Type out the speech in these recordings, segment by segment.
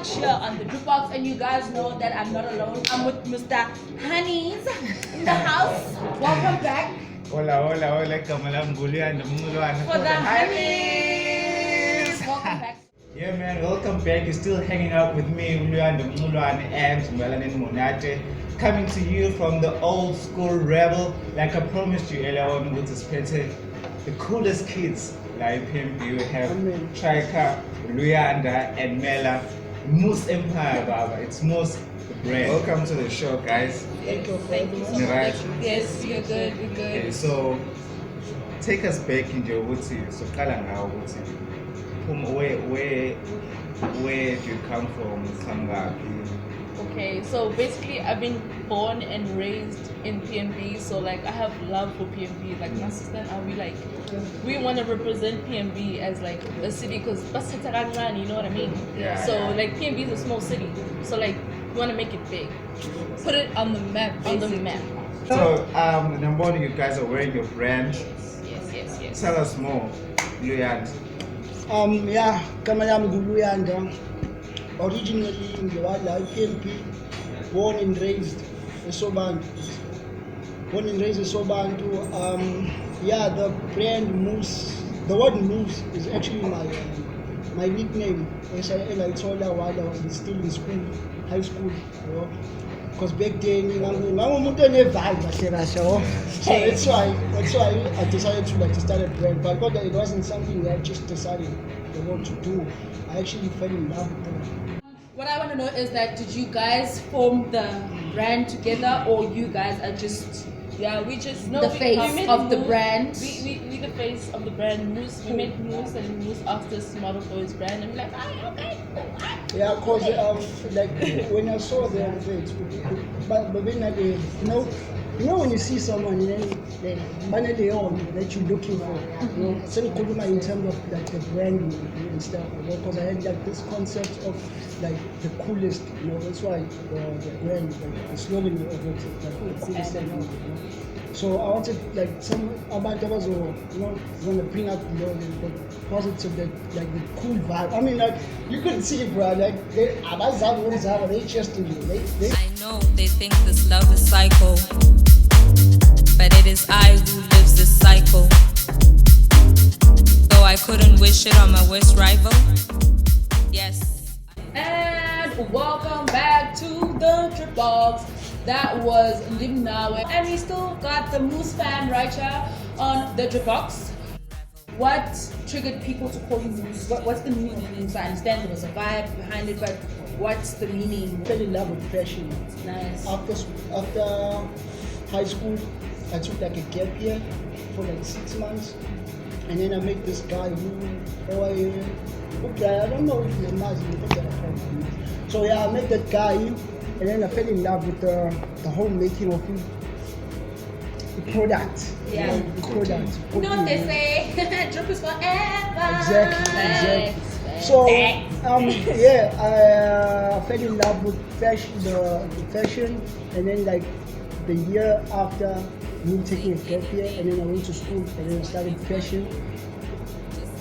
much here on the Dripbox, and you guys know that I'm not alone. I'm with Mr. Honeys in the house. Welcome back. Hola, Kamalam Bulian, the Muluan. For the Honeys. Welcome back. Yeah, man, welcome back. You're still hanging out with me, Muluan, the Muluan, and Melanin Monate. Coming to you from the old school rebel. Like I promised you earlier on, with the coolest kids. Like him, you have Trika, Luyanda, and Mela. Moose Empire, Baba. It's Moose the brand. Welcome to the show, guys. Thank you so much. Right. Yes, you're good. We're good. Okay, so take us back in your Wuti. So Kalanga Wuti. Where do you come from? Okay, so basically I've been born and raised in PNB, so like I have love for PNB. Like my sister and I, we want to represent PNB as like a city, because you know what I mean? Yeah. So like PNB is a small city, so like we want to make it big, put it on the map. So number one, you guys are wearing your brand. Yes. Tell us more, Luyand. Yeah, Kamayam Guluyanda. Originally in the wildlife PNP, born and raised in Sobantu. Yeah, the brand Moose, the word Moose is actually my nickname. I told her while I was still in school, high school, you know. Because back then, so that's why I decided to start a brand. But it wasn't something that I just decided to do. I actually fell in love with them. What I want to know is that did you guys form the brand together, or you guys are just we just the face of the brand? We the face of the brand. Moose, we made Moose, and Moose asked us to model for his brand, and we're like, okay, cool. Yeah, because like when I saw them, but when I you know when you see someone and then that you're looking for, you know, so in terms of like the branding and stuff, because I had like this concept of like the coolest, you know, that's why the brand, like the slogan of it, like the coolest thing, you know. So I wanted like some about that was, you know, want to bring out the positive, like the cool vibe. I mean, like you could see, bro, like they just do you. I know they think this love is cycle, but it is I who lives this cycle. Though I couldn't wish it on my worst rival. Yes. And welcome back to the Dripbox. That was Limnawe, and we still got the Moose fan right here on the Dripbox. What triggered people to call you Moose? What's the meaning of Moose? I understand there was a vibe behind it, but what's the meaning? I fell in love with fashion. Nice. After high school, I took like a gap year for like 6 months, and then I met this guy who I don't know if you're so yeah, I met that guy, and then I fell in love with the whole making of it. The product. Yeah. You know, the product. You know what they say, drip is forever. Exactly. So I fell in love with fashion, the fashion, and then like the year after me taking a gap year, and then I went to school, and then I started fashion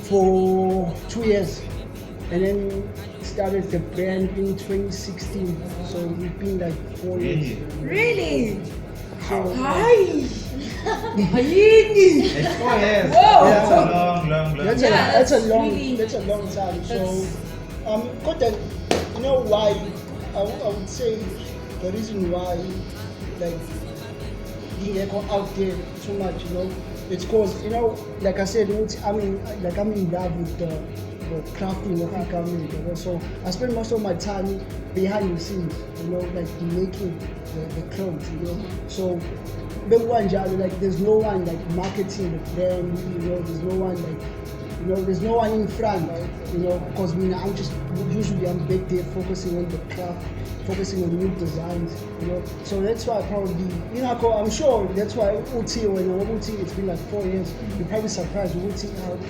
for 2 years, and then started the brand in 2016. So we've been like 4 years. Really? So, Hi. It's 4 years. Whoa. That's a long. That's a long time. So, you know why? I would say the reason why, like, being out there too much, you know, it's because, you know, like I said, I'm in love with the crafting of e-commerce, you know? So I spend most of my time behind the scenes, you know, like making the clothes, you know. So like there's no one like marketing the brand, you know, there's no one like, you know, there's no one in front, you know, because I'm back there focusing on the craft, focusing on new designs, you know. So that's why probably, you know, I'm sure that's why Uti, it's been like 4 years, you're probably surprised Uti out.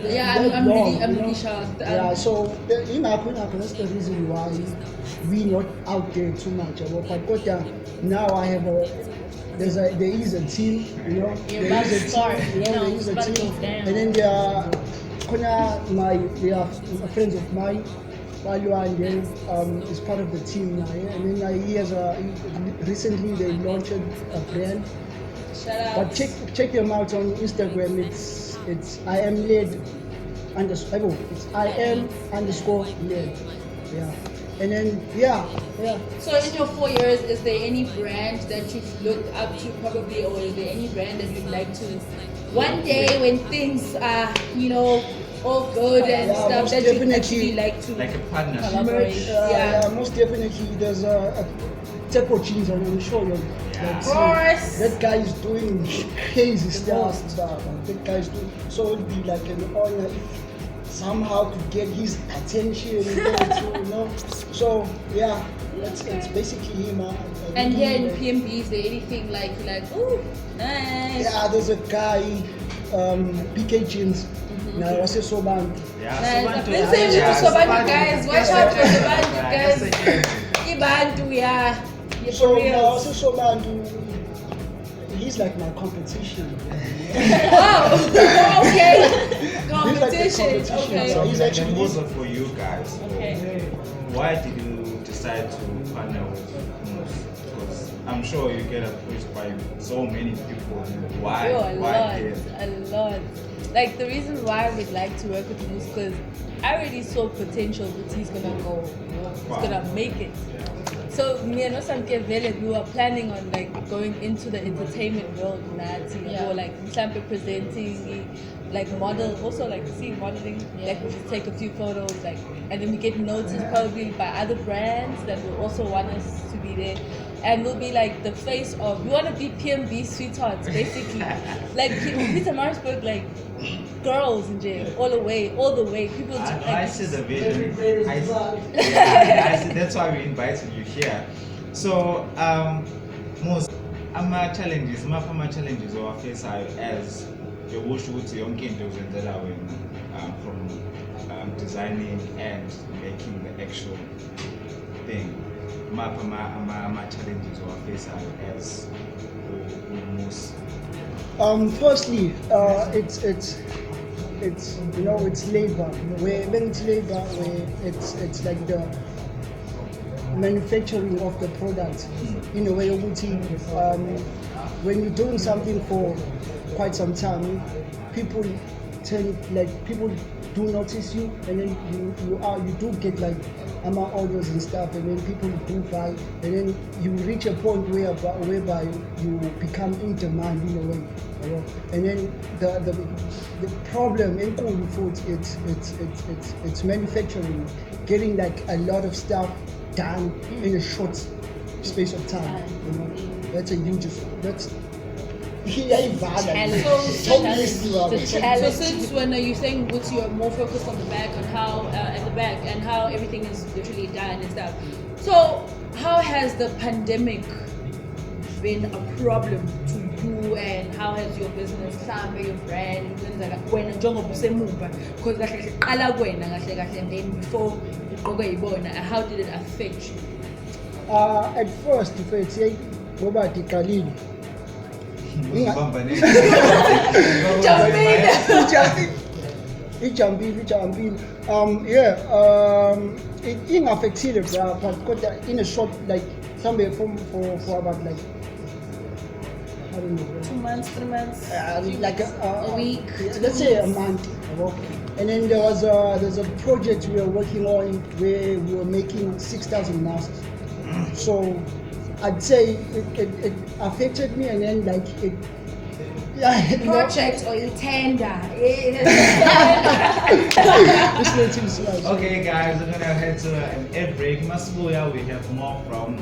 Yeah, I'm really shocked. So that's the reason why we're not out there too much. But now I have there is a team, you know. There is a team, and then they are friends of mine Balua, and then is part of the team now. Yeah? And then he has recently they launched a brand. Shout out. But check them out on Instagram. It's I am L.A.D underscore. It's I am underscore L.A.D. Yeah. And then yeah. So in your 4 years, is there any brand that you've looked up to probably, or is there any brand that you'd like to one day when things are, all good and Yeah, stuff most that you'd definitely. actually like to Like a partnership. merge? Yeah, most definitely. There's a Tepo Jeans, and I'm sure you're. Yeah. Of course. That guy is doing crazy stuff. That guy is doing. So it'd be like an honor if somehow to get his attention. So yeah, it's basically him. And here in PMB, is there anything like ooh, nice? Yeah, there's a guy, PK Jeans. Now I say so man. Yeah, Nice. I've Sobantu. been saying to Yeah, Sobantu guys, watch out for Sobantu guys. Yeah, Ibantu, yeah. You're So for now I real. say so man. He's like my competition. Wow. Okay. He's like the Competition. competition. Okay. So So he's like actually a also for you guys. Okay. Why did you decide to partner with Moose? Because I'm sure you get approached by so many people. Why? Yo, Why this? a lot. Like the reason why we'd like to work with him is because I already saw potential that he's gonna go, he's Wow. gonna make it. So me and Osamke Vele, we were planning on like going into the entertainment world, or like mhlampe presenting, like model, also like seeing modeling, like we just take a few photos, like, and then we get noticed probably by other brands that will also want us to be there. And we'll be like the face of, we want to be PMB sweethearts, basically. Like Peter Marisburg, like girls in jail, all the way. People I see the vision. I see. That's why we invited you here. So, most challenges or face as your wish would see young kids from designing and making the actual thing. My challenges or face as most. Firstly, it's labor. When it's labor, it's like the manufacturing of the product. In a way, when you're doing something for quite some time, people do notice you, and then you do get like orders and stuff, and then people do buy, and then you reach a point whereby you become in demand in a way. And then the problem in Kulu Foods, it's manufacturing, getting like a lot of stuff done in a short space of time. That's a huge. That's So since when are you saying Woods, you're more focused on the back, on how at the back and how everything is literally done and stuff. So how has the pandemic been a problem to you, and how has your business, your brand, because and then before how did it affect you? At first, if I say go back to Kalini. Ijumpile. It affected but in a short, like somewhere for about like I don't know, 2 months, 3 months, like a week, let's say a month. And then there's a project we are working on where we were making 6,000 masks. So I'd say it affected me, and then like it. Yeah, project or you tender. Okay, guys, we're gonna head to an air break. Masuya, we have more from.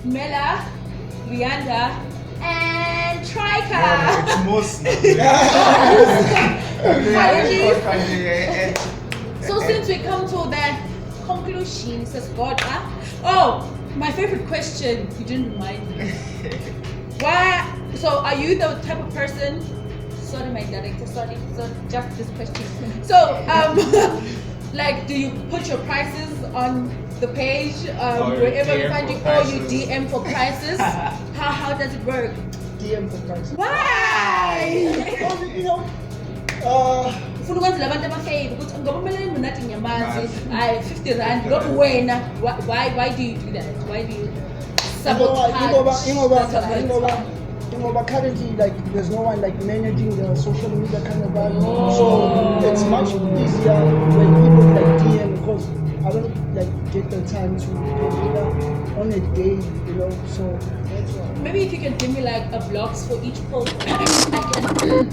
Mela, Leander, and Trika. So since we come to the conclusion, says God, oh, my favorite question, you didn't remind me. Why? So are you the type of person, sorry, my director, sorry, just this question. So, like, do you put your prices on the page, Or wherever you DM find for you, or you prices. DM for prices? How does it work? DM for prices. Why? Well, you know, Ufuna ukwenzela abantu abafeyile ukuthi ngoba kumele nathi ngiyamazi Mazi. 50 rand lokhu wena why do you do that? Why do you sabotage? Ingoba currently, like, there's no one like managing the social media kind of vibe. So it's much easier when people like DM, because I don't like get the time to do that on a day, you know. So that's why. Maybe if you can give me like a blocks for each post, I can.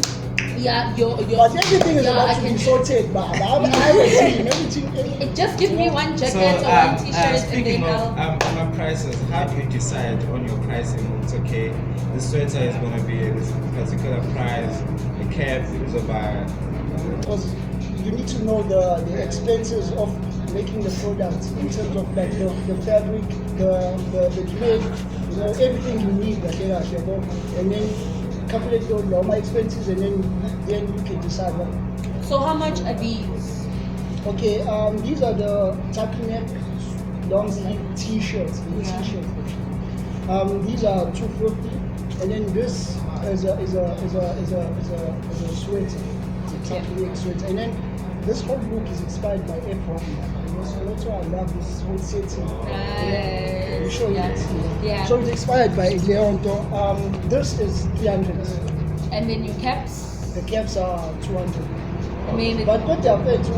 Yeah, your. But everything is yeah, about I to can- be sorted, but I haven't seen everything. Just give me one jacket So, or one t-shirt and speaking then of I'll. prices, how do you decide on your pricing? It's okay, the sweater is going to be this particular price, the cap is about. Because you need to know the expenses of making the product in terms of like the fabric, the thread, you know, everything you need, like, and then calculate your normal expenses, and then you can decide what. So how much are these? Okay, these are the tuck neck long sleeve t-shirts. These are 250, and then this is a sweater, it's a tuck neck sweater, and then this whole look is inspired by F1. You know, so that's why I love this whole setting. Nice. You show Yeah. it. Yeah. So it's inspired by Leonto. This is 300. And then your caps. The caps are 200. I mean, But what they're paid to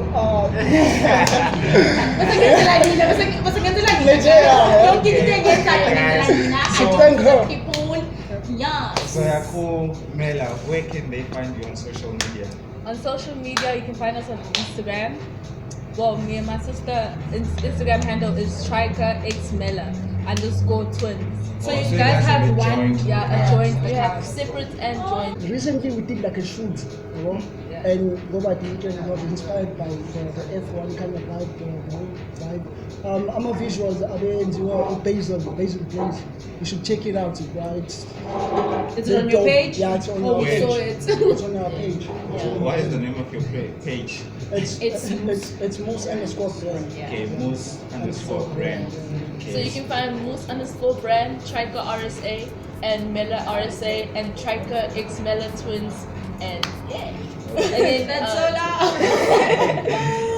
Thank her. Yeah. So, Yaku, Mela, where can they find you on social media? On social media, you can find us on Instagram. Well, me and my sister, Instagram handle is strikerxmela_twins. So Oh, you so you guys guys have have a one. joint Yeah, account. a joint You account. have Separate and joint. Recently we did like a shoot, you know, Yeah. and nobody was inspired by the F1 kind of vibe, the whole vibe. I'm a visuals based Basil Place. You should check it out. It's Is it on your dope. page? Yeah, it's on Oh, our we page. saw it. It's on our page. What is the name of your page? It's It's Moose_brand. Okay, Moose_brand. Okay. So you can find Moose_brand, Triker RSA, and Mela RSA, and Triker X Mela Twins, and yeah. And then, That's so loud.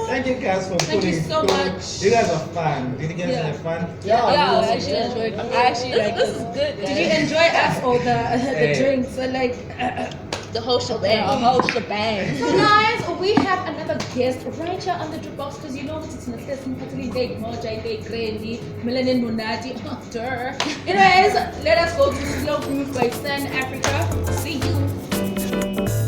Thank you guys for Thank you putting so through. much. You guys are fun. Did you guys Yeah. have fun? Yeah, Yeah, I it actually enjoyed it. I actually like this is good. Did you enjoy us or the Hey. drinks? So like. the whole shebang? A whole shebang. So guys, we have another guest right here on the Dripbox because you know it's not this particularly day moja, day grandy, melanin monati. Anyways, let us go to Slow Groove by Sun Africa. See you.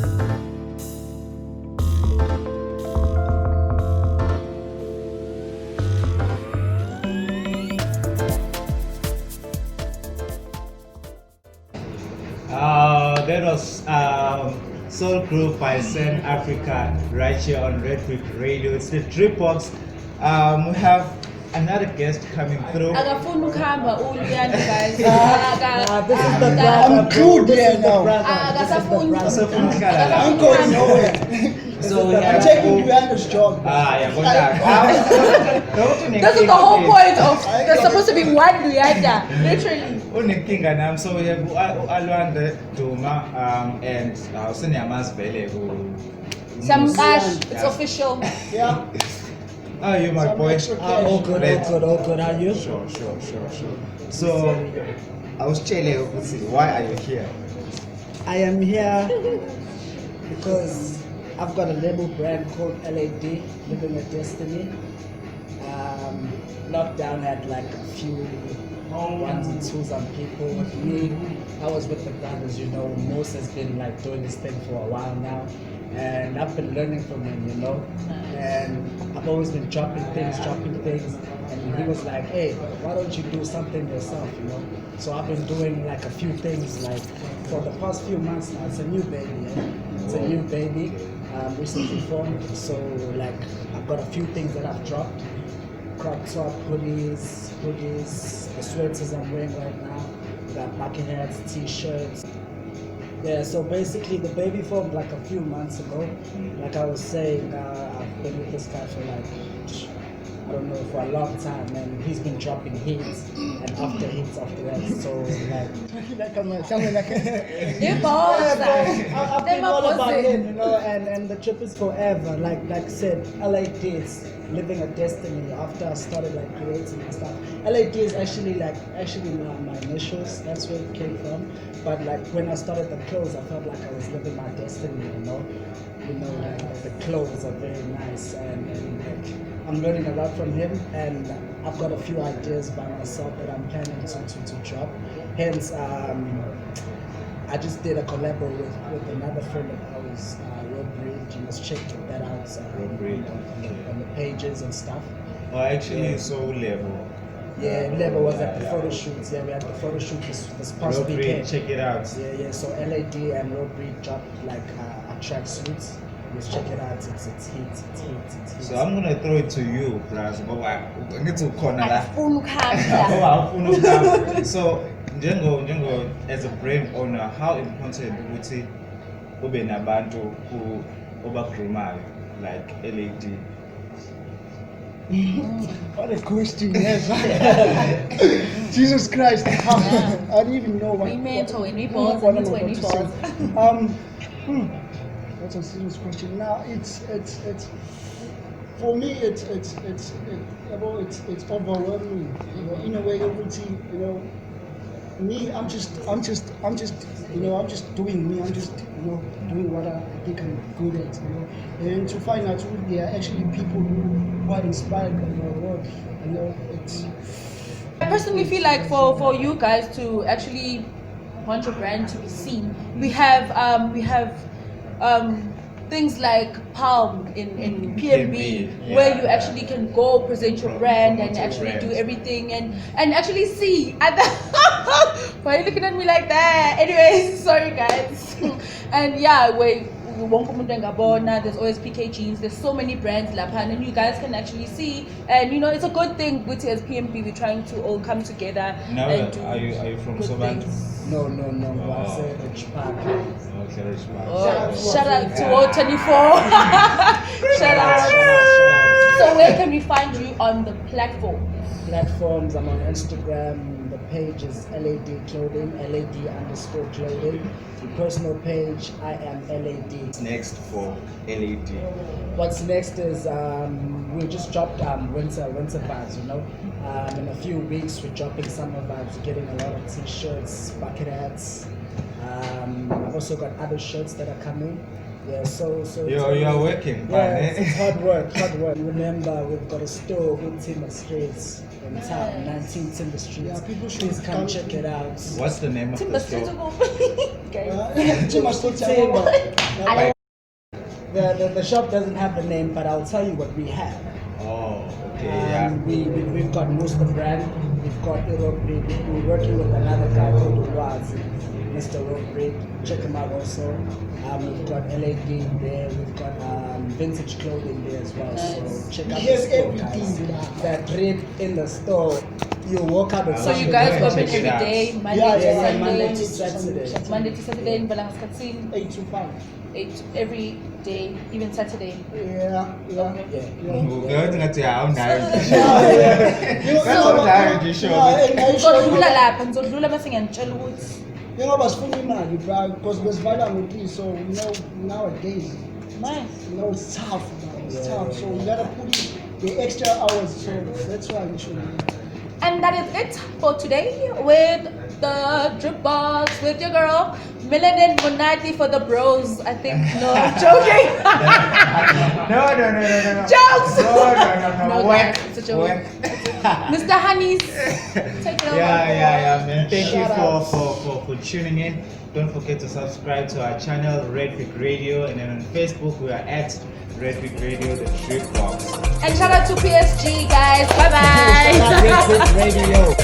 That was Soul Groove by Sun Africa right here on Red Brick Radio. It's the Dripbox. We have another guest coming through. Akafuna ukuhamba uluyani guys. This is the brother. I'm good here now. Akasafuni. Asafuna ukuhlala la. I'm going nowhere. So we I'm have taking Luando's job. This is the whole point of there's supposed to be one Luyanda. Literally. Unenkinga nami, so we have Alwande Duma and Siniyamazi vele Samkash, it's official. Yeah. Oh, you my Some boy. extra cash. All good. How are you? Sure. So I was telling why are you here? I am here because I've got a label brand called L.A.D, Living a Destiny. Lockdown had like a few ones and twos on people. Me, I was with the brothers, you know. Mose has been like doing this thing for a while now. And I've been learning from him, you know. And I've always been dropping things. And he was like, hey, why don't you do something yourself, you know? So I've been doing like a few things like for the past few months now. It's a new baby, It's a new baby, recently formed. So like I've got a few things that I've dropped. Crop top, hoodies, the sweaters I'm wearing right now. We got bucket hats, t-shirts. Yeah, so basically the baby formed like a few months ago. Like I was saying, I've been with this guy for like, I don't know, for a long time, and he's been dropping hits and after hits after that. So like I'm something like You both. I've been all about him, you know, and the trip is forever. Like I said, L.A.D is living a destiny after I started like creating and stuff. L.A.D is actually my initials, that's where it came from. But like when I started the clothes, I felt like I was living my destiny, you know. Like, the clothes are very nice and like I'm learning a lot from him, and I've got a few ideas by myself that I'm planning to drop. Hence, I just did a collab with another friend of ours, Road Breed. You must check that out Road Breed. On the pages and stuff. Oh, actually, so level. Yeah, Level was at the photo shoots. Yeah, we had the photo shoot this past Road Breed, weekend. check it out. Yeah. So L.A.D and Road Breed dropped like a track suits. Just check it out. It's heat. So I'm gonna throw it to you, plus. I need to corner that. Afuna ukuhamba. So, njengo as a brand owner, how important ukuthi ube nabantu who obagromayo like L.A.D? what a question, yes. Jesus Christ. I don't even know what. We mentor and we what boss I'm and we about to boss. say. That's a serious question. Now it's for me it's overwhelming. You know, in a way, you know, me, I'm just doing me. I'm just doing what I think I'm good at. You know, and to find out who there are actually people who are inspired by my work. You know, it's. I personally feel like for you guys to actually want your brand to be seen, we have things like Palm in PMB, yeah, where you actually can go present your brand and actually do everything and actually see other. Why are you looking at me like that? Anyways, sorry guys. And yeah, there's always PK jeans, there's so many brands Lapan, and you guys can actually see, and you know it's a good thing with as PMB we're trying to all come together. Now, and do are you from good Sobantu? things. No. I said Rich Park. Okay, Rich Park. Oh, shout out to all 24. Shout out. So where can we find you on the Platforms, I'm on Instagram. The page is L.A.D Clothing, L.A.D_clothing. The personal page, I am L.A.D. What's next for L.A.D? What's next is we just dropped winter vibes, you know. In a few weeks we're dropping summer vibes, getting a lot of t-shirts, bucket hats. I've also got other shirts that are coming. Yeah, so you're working, yeah, man, it's hard work. Remember, we've got a store with Timber Streets in town, 19 Timber Streets. Yeah, people should please come check it out. What's the name of the store? Timber Street. Timber. The shop doesn't have the name, but I'll tell you what we have. Oh, okay, yeah. We've got Musta brand, we've got Road Breed, we're working with another guy called Waz, Mr. Road Breed, check him out also. We've got L.A.D there, we've got vintage clothing there as well, so check out Yes, the store, everything. guys. That drip in the store, you walk out of So you guys open every Check it out. day, Monday Yeah, to yeah, Sunday. Monday to Saturday. Monday to Saturday in Balangskatin, 8 to 5. 8 every day, even Saturday. Yeah. Ngathi ngathi awunayo Ngizodlula lapha, ngizodlula bese ngiyantshela ukuthi Njengoba sifuna imali, bro, because besivala ngo-3, so you know nowadays, nice. you know it's tough, man. It's tough. So you gotta put in the extra hours. So that's why we should. And that is it for today with the Dripbox with your girl Melanin Monati for the bros. I think no, I'm joking. No. Jokes. No. Guys, it's a joke. Mr. Honeys, take it over. Yeah, man. Thank you for tuning in. Don't forget to subscribe to our channel, Red Pick Radio, and then on Facebook we are at Red Pick Radio, the Dripbox. And shout out to PSG, guys. Bye bye. Red Pick Radio.